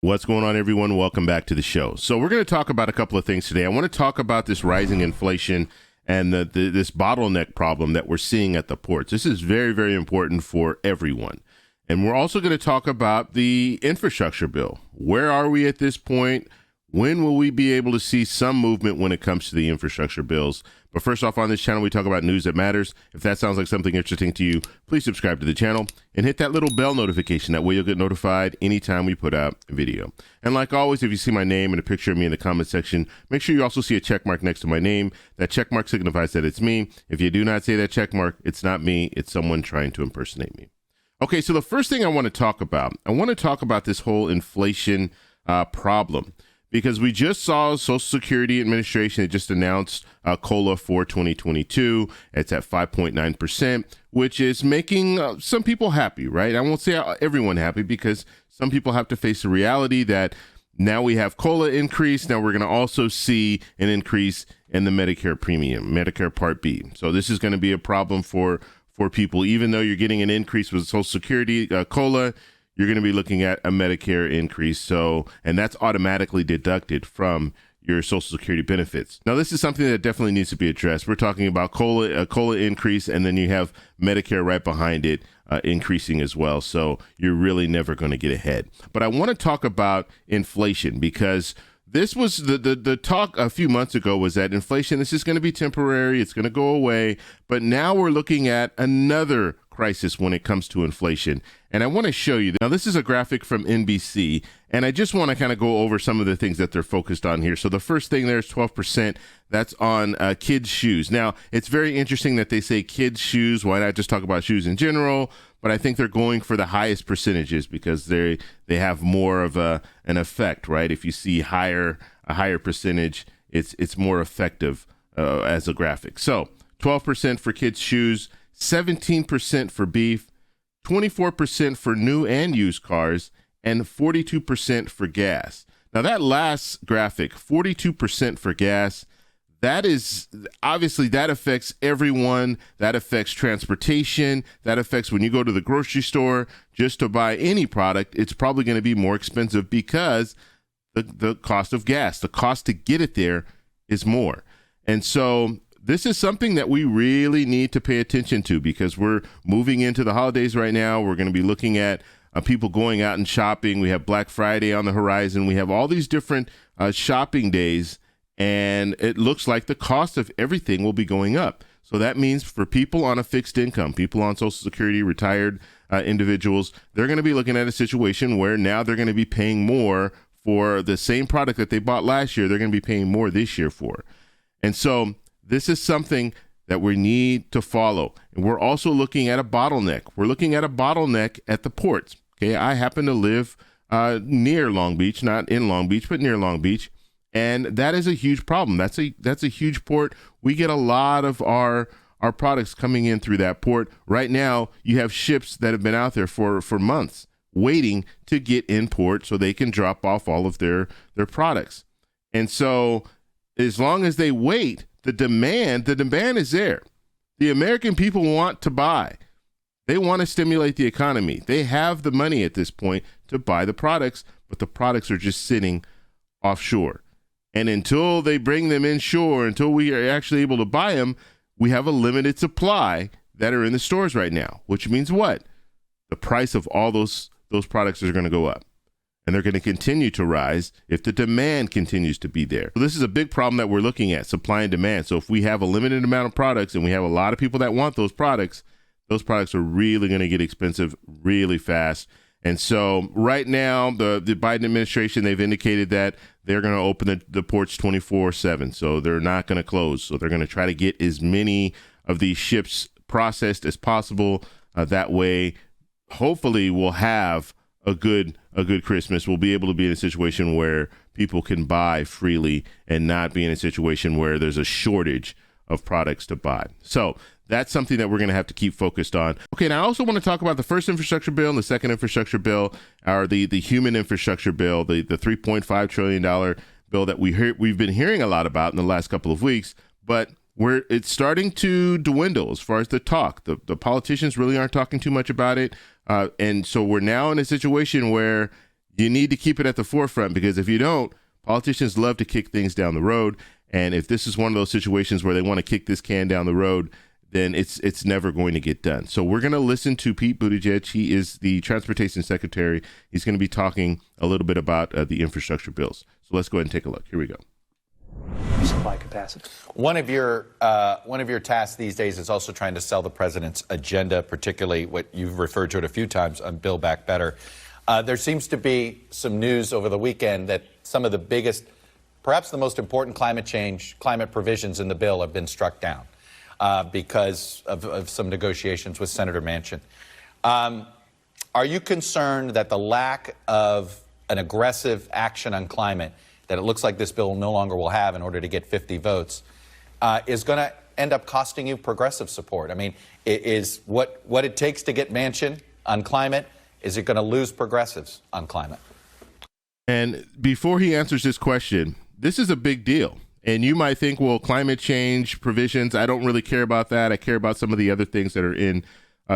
What's going on, everyone? Welcome back to the show. So we're going to talk about a couple of things today. I want to talk about this rising inflation and this bottleneck problem that we're seeing at the ports. This is very, very important for everyone. And we're also going to talk about the infrastructure bill. Where are we at this point? When will we be able to see some movement when it comes to the infrastructure bills? But first off, on this channel, we talk about news that matters. If that sounds like something interesting to you, please subscribe to the channel and hit that little bell notification. That way you'll get notified anytime we put out a video. And like always, if you see my name and a picture of me in the comment section, make sure you also see a check mark next to my name. That check mark signifies that it's me. If you do not see that check mark, it's not me. It's someone trying to impersonate me. Okay, so the first thing I want to talk about this whole inflation problem. Because we just saw Social Security Administration, it just announced COLA for 2022. It's at 5.9%, which is making some people happy, right? I won't say everyone happy, because some people have to face the reality that now we have COLA increase. Now we're going to also see an increase in the Medicare premium, Medicare Part B. So this is going to be a problem for people. Even though you're getting an increase with Social Security COLA, you're going to be looking at a Medicare increase. So, and that's automatically deducted from your Social Security benefits. Now, this is something that definitely needs to be addressed. We're talking about a COLA increase, and then you have Medicare right behind it increasing as well. So you're really never going to get ahead. But I want to talk about inflation, because this was the talk a few months ago was that inflation, this is going to be temporary. It's going to go away. But now we're looking at another crisis when it comes to inflation. And I want to show you. Now, this is a graphic from NBC, and I just want to kind of go over some of the things that they're focused on here. So the first thing there is 12%. That's on kids' shoes. Now, it's very interesting that they say kids' shoes. Why not just talk about shoes in general? But I think they're going for the highest percentages because they have more of an effect, right? If you see a higher percentage, it's more effective as a graphic. So 12% for kids' shoes, 17% for beef, 24% for new and used cars, and 42% for gas. Now that last graphic, 42% for gas, that is obviously that affects everyone. That affects transportation. That affects when you go to the grocery store just to buy any product. It's probably going to be more expensive because the cost of gas, the cost to get it there is more. And so this is something that we really need to pay attention to, because we're moving into the holidays right now. We're going to be looking at people going out and shopping. We have Black Friday on the horizon. We have all these different shopping days, and it looks like the cost of everything will be going up. So that means for people on a fixed income, people on Social Security, retired individuals, they're going to be looking at a situation where now they're going to be paying more for the same product that they bought last year. They're going to be paying more this year for. And so this is something that we need to follow. And we're also looking at a bottleneck. We're looking at a bottleneck at the ports. Okay, I happen to live near Long Beach, not in Long Beach, but near Long Beach. And that is a huge problem. That's a huge port. We get a lot of our products coming in through that port. Right now, you have ships that have been out there for months waiting to get in port so they can drop off all of their products. And so as long as they wait, the demand is there. The American people want to buy. They want to stimulate the economy. They have the money at this point to buy the products, but the products are just sitting offshore. And until they bring them inshore, until we are actually able to buy them, we have a limited supply that are in the stores right now, which means what? The price of all those products are going to go up. And they're going to continue to rise if the demand continues to be there. So this is a big problem that we're looking at, supply and demand. So if we have a limited amount of products and we have a lot of people that want those products are really going to get expensive really fast. And so right now, the Biden administration, they've indicated that they're going to open the ports 24/7. So they're not going to close. So they're going to try to get as many of these ships processed as possible. That way, hopefully we'll have a good Christmas. We'll be able to be in a situation where people can buy freely and not be in a situation where there's a shortage of products to buy. So that's something that we're going to have to keep focused on. Okay, now I also want to talk about the first infrastructure bill and the second infrastructure bill, or the human infrastructure bill, the $3.5 trillion bill that we've been hearing a lot about in the last couple of weeks, but it's starting to dwindle as far as the talk. The politicians really aren't talking too much about it. And so we're now in a situation where you need to keep it at the forefront, because if you don't, politicians love to kick things down the road. And if this is one of those situations where they want to kick this can down the road, then it's never going to get done. So we're going to listen to Pete Buttigieg. He is the transportation secretary. He's going to be talking a little bit about the infrastructure bills. So let's go ahead and take a look. Here we go. Supply capacity. One of your tasks these days is also trying to sell the president's agenda, particularly what you've referred to it a few times on Build Back Better. There seems to be some news over the weekend that some of the biggest, perhaps the most important climate provisions in the bill have been struck down because of some negotiations with Senator Manchin. Are you concerned that the lack of an aggressive action on climate that it looks like this bill no longer will have in order to get 50 votes, is going to end up costing you progressive support? I mean, is what it takes to get Manchin on climate, is it going to lose progressives on climate? And before he answers this question, this is a big deal. And you might think, well, climate change provisions, I don't really care about that. I care about some of the other things that are in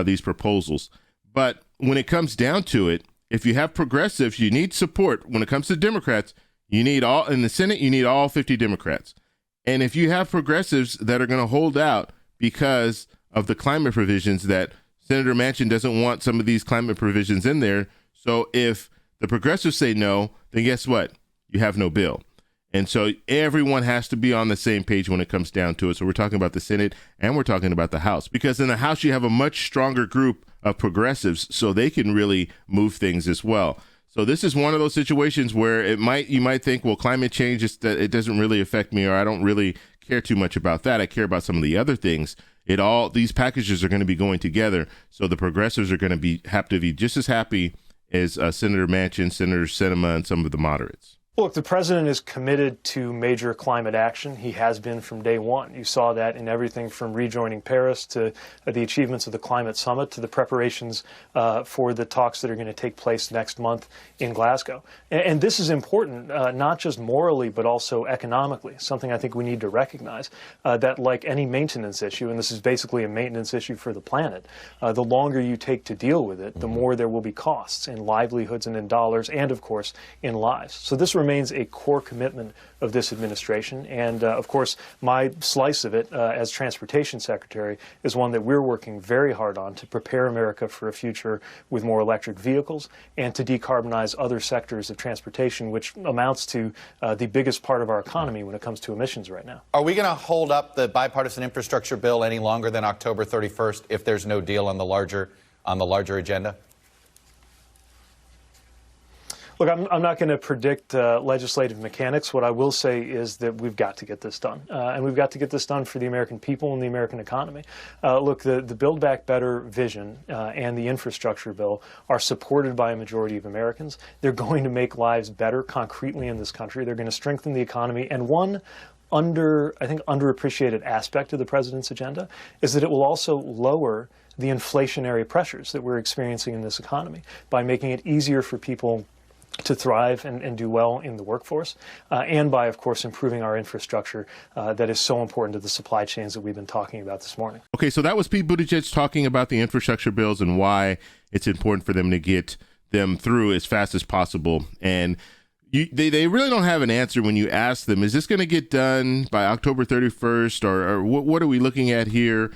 these proposals. But when it comes down to it, if you have progressives, you need support. When it comes to Democrats, you need all, in the Senate, you need all 50 Democrats. And if you have progressives that are going to hold out because of the climate provisions, that Senator Manchin doesn't want some of these climate provisions in there. So if the progressives say no, then guess what? You have no bill. And so everyone has to be on the same page when it comes down to it. So we're talking about the Senate and we're talking about the House, because in the House, you have a much stronger group of progressives, so they can really move things as well. So this is one of those situations where you might think, well, climate change, it doesn't really affect me, or I don't really care too much about that. I care about some of the other things. These packages are going to be going together. So the progressives are going to have to be just as happy as Senator Manchin, Senator Sinema, and some of the moderates. Look, the president is committed to major climate action. He has been from day one. You saw that in everything from rejoining Paris to the achievements of the climate summit to the preparations for the talks that are going to take place next month in Glasgow. And this is important, not just morally, but also economically, something I think we need to recognize, that like any maintenance issue, and this is basically a maintenance issue for the planet, the longer you take to deal with it, the more there will be costs in livelihoods and in dollars and, of course, in lives. So this remains a core commitment of this administration. And, of course, my slice of it as transportation secretary is one that we're working very hard on to prepare America for a future with more electric vehicles and to decarbonize other sectors of transportation, which amounts to the biggest part of our economy when it comes to emissions right now. Are we going to hold up the bipartisan infrastructure bill any longer than October 31st if there's no deal on the larger agenda? Look, I'm not going to predict legislative mechanics. What I will say is that we've got to get this done. And we've got to get this done for the American people and the American economy. Look, the Build Back Better vision and the infrastructure bill are supported by a majority of Americans. They're going to make lives better concretely in this country. They're going to strengthen the economy. And one underappreciated aspect of the president's agenda is that it will also lower the inflationary pressures that we're experiencing in this economy by making it easier for people to thrive and do well in the workforce, and by, of course, improving our infrastructure that is so important to the supply chains that we've been talking about this morning. Okay, so that was Pete Buttigieg talking about the infrastructure bills and why it's important for them to get them through as fast as possible. And they really don't have an answer when you ask them, is this going to get done by October 31st, or what are we looking at here?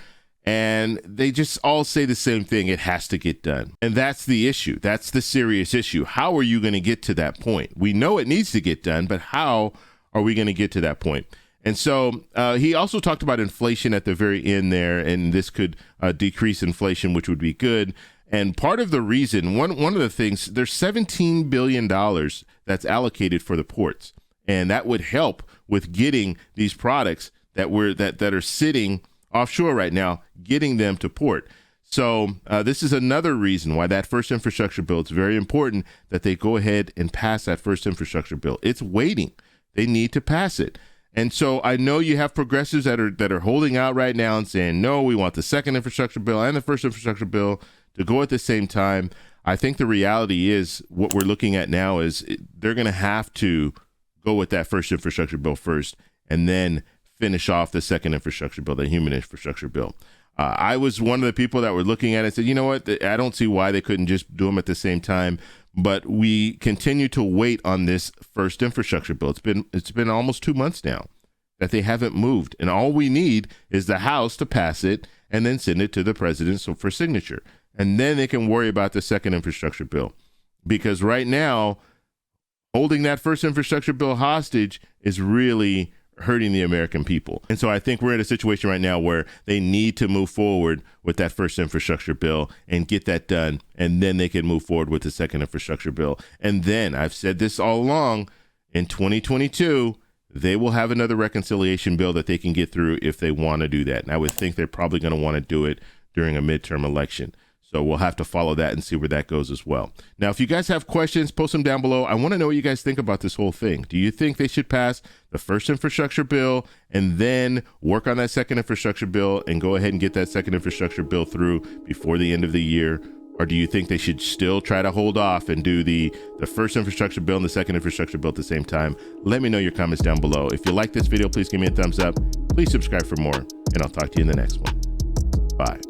And they just all say the same thing. It has to get done. And that's the issue. That's the serious issue. How are you going to get to that point? We know it needs to get done, but how are we going to get to that point? And so he also talked about inflation at the very end there, and this could decrease inflation, which would be good. And part of the reason, one of the things, there's $17 billion that's allocated for the ports. And that would help with getting these products that are sitting offshore right now, getting them to port. So this is another reason why that first infrastructure bill, it's very important that they go ahead and pass that first infrastructure bill. It's waiting. They need to pass it. And so I know you have progressives that are holding out right now and saying, no, we want the second infrastructure bill and the first infrastructure bill to go at the same time. I think the reality is what we're looking at now is they're going to have to go with that first infrastructure bill first and then finish off the second infrastructure bill, the human infrastructure bill. I was one of the people that were looking at it and said, you know what, I don't see why they couldn't just do them at the same time. But we continue to wait on this first infrastructure bill. It's been almost 2 months now that they haven't moved. And all we need is the House to pass it and then send it to the president for signature. And then they can worry about the second infrastructure bill. Because right now, holding that first infrastructure bill hostage is really hurting the American people. And so I think we're in a situation right now where they need to move forward with that first infrastructure bill and get that done. And then they can move forward with the second infrastructure bill. And then, I've said this all along, in 2022, they will have another reconciliation bill that they can get through if they want to do that. And I would think they're probably going to want to do it during a midterm election. So we'll have to follow that and see where that goes as well. Now, if you guys have questions, post them down below. I want to know what you guys think about this whole thing. Do you think they should pass the first infrastructure bill and then work on that second infrastructure bill and go ahead and get that second infrastructure bill through before the end of the year? Or do you think they should still try to hold off and do the first infrastructure bill and the second infrastructure bill at the same time? Let me know your comments down below. If you like this video, please give me a thumbs up. Please subscribe for more, and I'll talk to you in the next one. Bye.